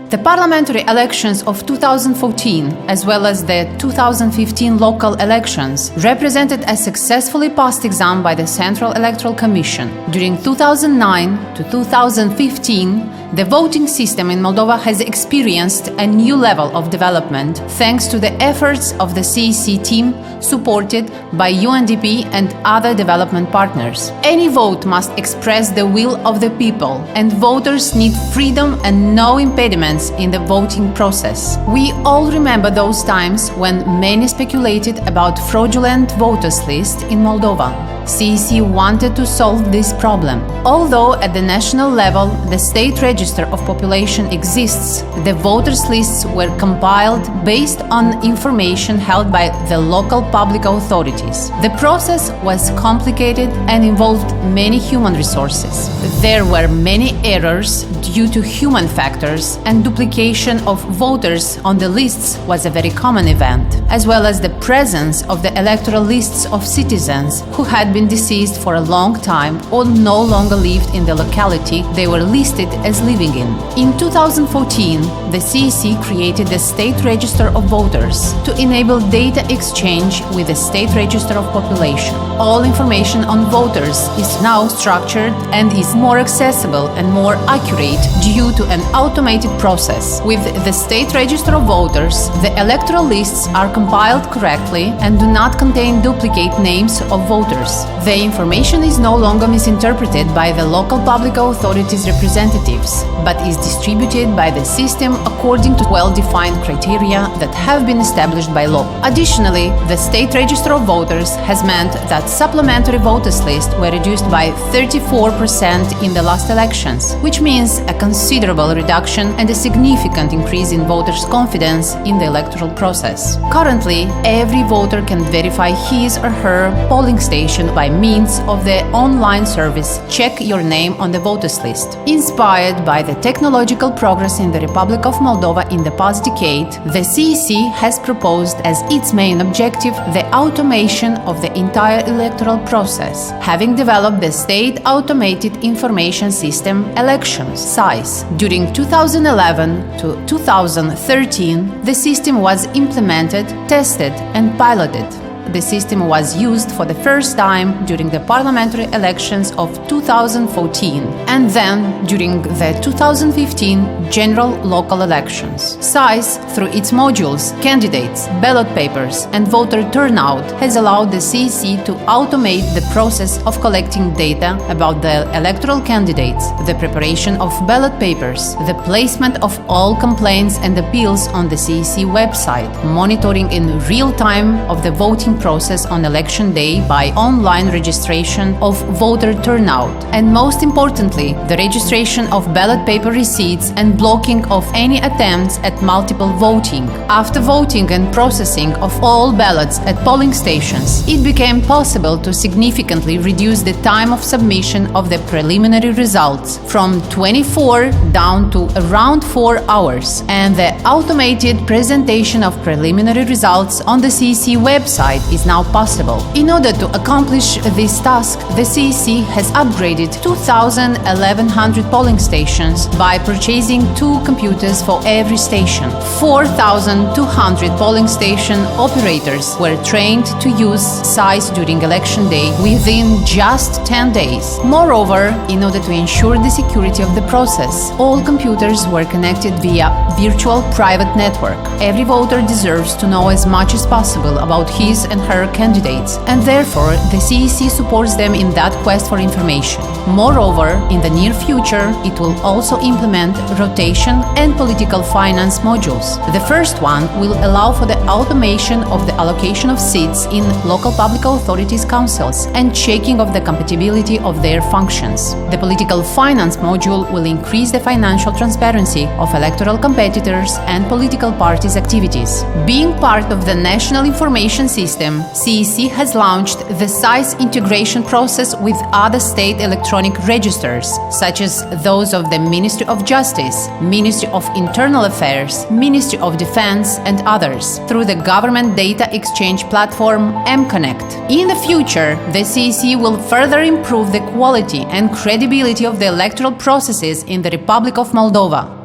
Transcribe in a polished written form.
The parliamentary elections of 2014, as well as the 2015 local elections, represented a successfully passed exam by the Central Electoral Commission. During 2009 to 2015, the voting system in Moldova has experienced a new level of development thanks to the efforts of the CEC team supported by UNDP and other development partners. Any vote must express the will of the people, and voters need freedom and no impediments in the voting process. We all remember those times when many speculated about fraudulent voters list in Moldova. CEC wanted to solve this problem. Although at the national level the state register of population exists, the voters lists were compiled based on information held by the local public authorities. The process was complicated and involved many human resources. There were many errors due to human factors, and duplication of voters on the lists was a very common event, as well as the presence of the electoral lists of citizens who had been deceased for a long time or no longer lived in the locality they were listed as living in. In 2014, the CEC created the State Register of Voters to enable data exchange with the State Register of Population. All information on voters is now structured and is more accessible and more accurate due to an automated process. With the State Register of Voters, the electoral lists are compiled correctly and do not contain duplicate names of voters. The information is no longer misinterpreted by the local public authorities' representatives, but is distributed by the system according to well-defined criteria that have been established by law. Additionally, the State Register of Voters has meant that supplementary voters lists were reduced by 34% in the last elections, which means a considerable reduction and a significant increase in voters' confidence in the electoral process. Currently, every voter can verify his or her polling station by means of the online service Check Your Name on the Voters List. Inspired by the technological progress in the Republic of Moldova in the past decade, the CEC has proposed as its main objective the automation of the entire electoral process, having developed the State Automated Information System Elections (CICDE). During 2011 to 2013, the system was implemented, tested and piloted. The system was used for the first time during the parliamentary elections of 2014 and then during the 2015 general local elections. CICDE, through its modules, candidates, ballot papers and voter turnout, has allowed the CEC to automate the process of collecting data about the electoral candidates, the preparation of ballot papers, the placement of all complaints and appeals on the CEC website, monitoring in real time of the voting process on election day by online registration of voter turnout, and most importantly, the registration of ballot paper receipts and blocking of any attempts at multiple voting. After voting and processing of all ballots at polling stations, it became possible to significantly reduce the time of submission of the preliminary results from 24 down to around 4 hours, and the automated presentation of preliminary results on the CEC website is now possible. In order to accomplish this task, the CEC has upgraded 2,100 polling stations by purchasing 2 computers for every station. 4,200 polling station operators were trained to use CICDE during election day within just 10 days. Moreover, in order to ensure the security of the process, all computers were connected via virtual private network. Every voter deserves to know as much as possible about his and her candidates, and therefore the CEC supports them in that quest for information. Moreover, in the near future, it will also implement rotation and political finance modules. The first one will allow for the automation of the allocation of seats in local public authorities councils and checking of the compatibility of their functions. The political finance module will increase the financial transparency of electoral competitors and political parties' activities. Being part of the National Information System, CEC has launched the CICDE integration process with other state electronic registers, such as those of the Ministry of Justice, Ministry of Internal Affairs, Ministry of Defense, and others, through the government data exchange platform mConnect. In the future, the CEC will further improve the quality and credibility of the electoral processes in the Republic of Moldova.